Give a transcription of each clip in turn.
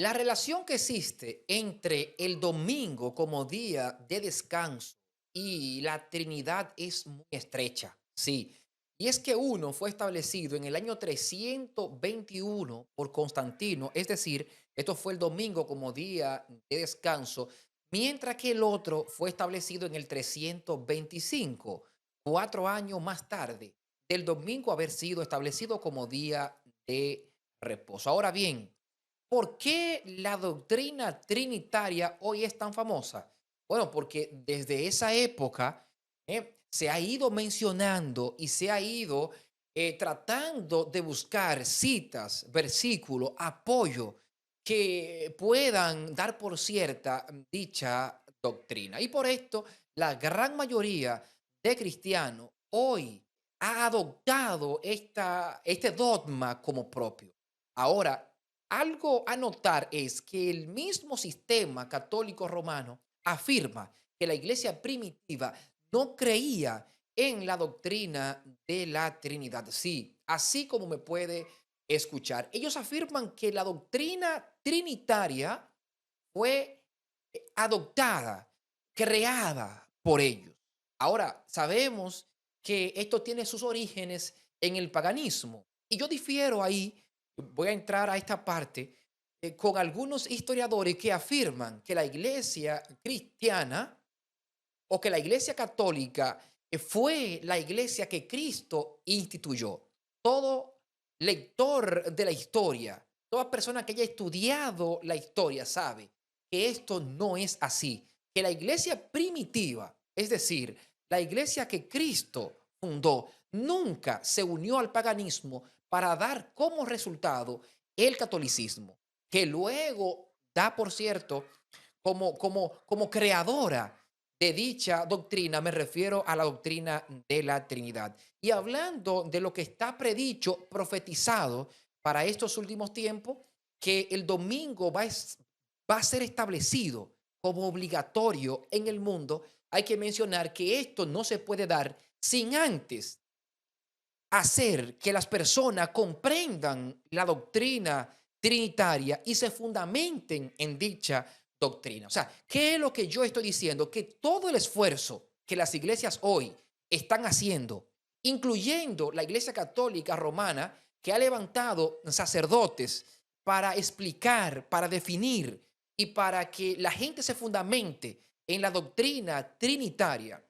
La relación que existe entre el domingo como día de descanso y la Trinidad es muy estrecha, sí. Y es que uno fue establecido en el año 321 por Constantino, es decir, esto fue el domingo como día de descanso, mientras que el otro fue establecido en el 325, 4 años más tarde del domingo haber sido establecido como día de reposo. Ahora bien, ¿por qué la doctrina trinitaria hoy es tan famosa? Bueno, porque desde esa época se ha ido mencionando y se ha ido tratando de buscar citas, versículos, apoyo que puedan dar por cierta dicha doctrina. Y por esto, la gran mayoría de cristianos hoy ha adoptado este dogma como propio. Ahora, algo a notar es que el mismo sistema católico romano afirma que la iglesia primitiva no creía en la doctrina de la Trinidad. Sí, así como me puede escuchar. Ellos afirman que la doctrina trinitaria fue adoptada, creada por ellos. Ahora, sabemos que esto tiene sus orígenes en el paganismo. Y yo difiero ahí, voy a entrar a esta parte, con algunos historiadores que afirman que la iglesia cristiana o que la iglesia católica fue la iglesia que Cristo instituyó. Todo lector de la historia, toda persona que haya estudiado la historia sabe que esto no es así, que la iglesia primitiva, es decir, la iglesia que Cristo fundó, nunca se unió al paganismo para dar como resultado el catolicismo, que luego da, por cierto, como creadora de dicha doctrina, me refiero a la doctrina de la Trinidad. Y hablando de lo que está predicho, profetizado para estos últimos tiempos, que el domingo va a ser establecido como obligatorio en el mundo, hay que mencionar que esto no se puede dar sin antes hacer que las personas comprendan la doctrina trinitaria y se fundamenten en dicha doctrina. O sea, ¿qué es lo que yo estoy diciendo? Que todo el esfuerzo que las iglesias hoy están haciendo, incluyendo la iglesia católica romana, que ha levantado sacerdotes para explicar, para definir y para que la gente se fundamente en la doctrina trinitaria,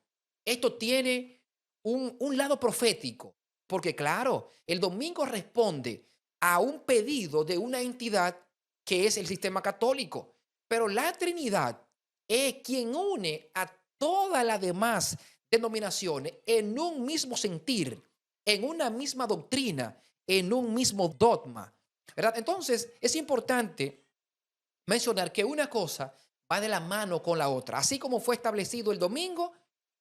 esto tiene un lado profético, porque claro, el domingo responde a un pedido de una entidad que es el sistema católico, pero la Trinidad es quien une a todas las demás denominaciones en un mismo sentir, en una misma doctrina, en un mismo dogma, ¿verdad? Entonces, es importante mencionar que una cosa va de la mano con la otra. Así como fue establecido el domingo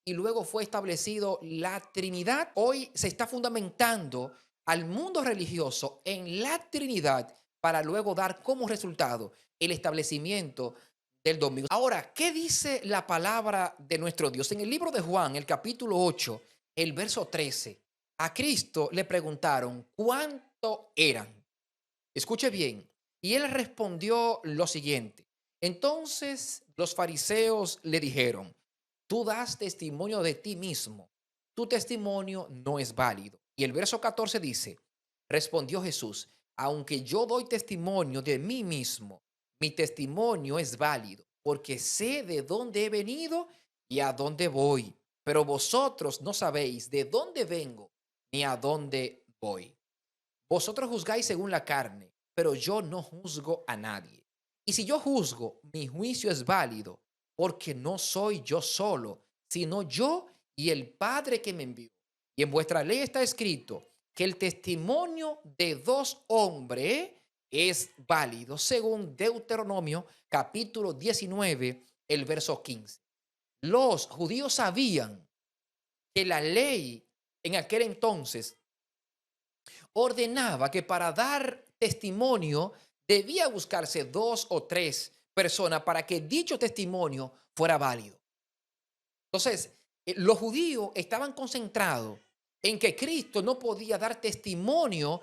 y luego fue establecido la Trinidad, hoy se está fundamentando al mundo religioso en la Trinidad para luego dar como resultado el establecimiento del domingo. Ahora, ¿qué dice la palabra de nuestro Dios? En el libro de Juan, el capítulo 8, el verso 13, a Cristo le preguntaron cuánto eran. Escuche bien. Y él respondió lo siguiente. Entonces los fariseos le dijeron, tú das testimonio de ti mismo. Tu testimonio no es válido. Y el verso 14 dice, respondió Jesús, aunque yo doy testimonio de mí mismo, mi testimonio es válido, porque sé de dónde he venido y a dónde voy. Pero vosotros no sabéis de dónde vengo ni a dónde voy. Vosotros juzgáis según la carne, pero yo no juzgo a nadie. Y si yo juzgo, mi juicio es válido, porque no soy yo solo, sino yo y el Padre que me envió. Y en vuestra ley está escrito que el testimonio de dos hombres es válido, según Deuteronomio capítulo 19, el verso 15. Los judíos sabían que la ley en aquel entonces ordenaba que para dar testimonio debía buscarse dos o tres personas para que dicho testimonio fuera válido. Entonces, los judíos estaban concentrados en que Cristo no podía dar testimonio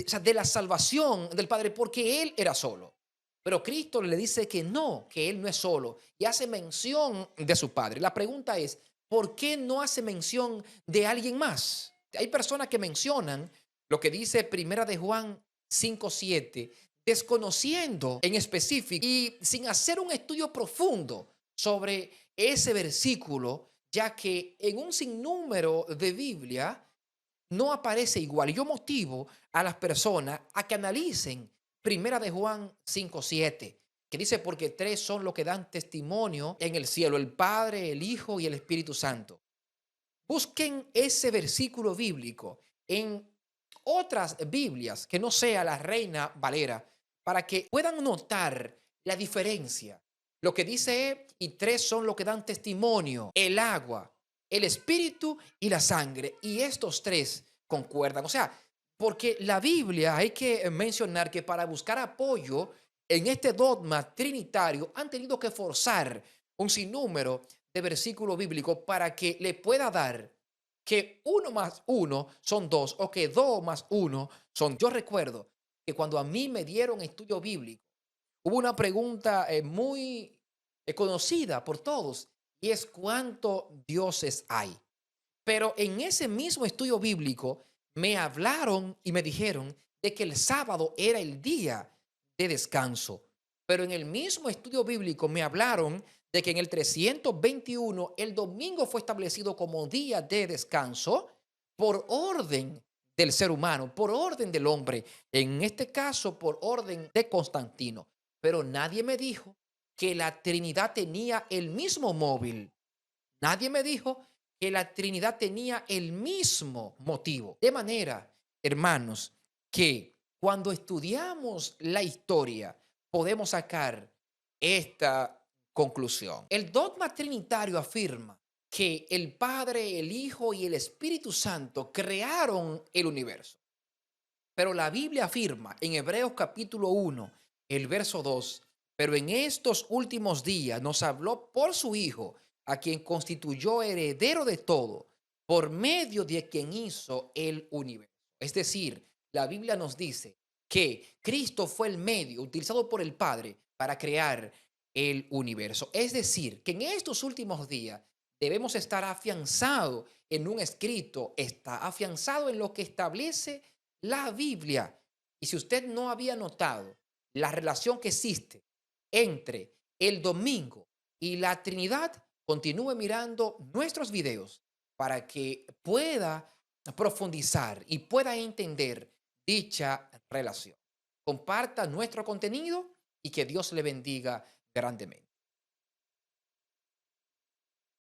o sea, de la salvación del Padre porque Él era solo. Pero Cristo le dice que Él no es solo y hace mención de su Padre. La pregunta es, ¿por qué no hace mención de alguien más? Hay personas que mencionan lo que dice Primera de Juan 5:7, desconociendo en específico y sin hacer un estudio profundo sobre ese versículo, ya que en un sinnúmero de Biblia no aparece igual. Y yo motivo a las personas a que analicen Primera de Juan 5:7, que dice, porque tres son los que dan testimonio en el cielo, el Padre, el Hijo y el Espíritu Santo. Busquen ese versículo bíblico en otras Biblias que no sea la Reina Valera, para que puedan notar la diferencia. Lo que dice es, y tres son los que dan testimonio, el agua, el espíritu y la sangre. Y estos tres concuerdan. O sea, porque la Biblia hay que mencionar que para buscar apoyo en este dogma trinitario han tenido que forzar un sinnúmero de versículos bíblicos para que le pueda dar que uno más uno son dos o que dos más uno son. Yo recuerdo que cuando a mí me dieron estudio bíblico, hubo una pregunta muy conocida por todos y es cuántos dioses hay. Pero en ese mismo estudio bíblico me hablaron y me dijeron de que el sábado era el día de descanso. Pero en el mismo estudio bíblico me hablaron de que en el 321 el domingo fue establecido como día de descanso por orden del ser humano, por orden del hombre, en este caso por orden de Constantino. Pero nadie me dijo que la Trinidad tenía el mismo móvil. Nadie me dijo que la Trinidad tenía el mismo motivo. De manera, hermanos, que cuando estudiamos la historia podemos sacar esta conclusión. El dogma trinitario afirma que el Padre, el Hijo y el Espíritu Santo crearon el universo. Pero la Biblia afirma en Hebreos capítulo 1, el verso 2, pero en estos últimos días nos habló por su Hijo, a quien constituyó heredero de todo, por medio de quien hizo el universo. Es decir, la Biblia nos dice que Cristo fue el medio utilizado por el Padre para crear el universo. Es decir, que en estos últimos días debemos estar afianzados en un escrito, está afianzado en lo que establece la Biblia. Y si usted no había notado la relación que existe entre el domingo y la Trinidad, continúe mirando nuestros videos para que pueda profundizar y pueda entender dicha relación. Comparta nuestro contenido y que Dios le bendiga grandemente.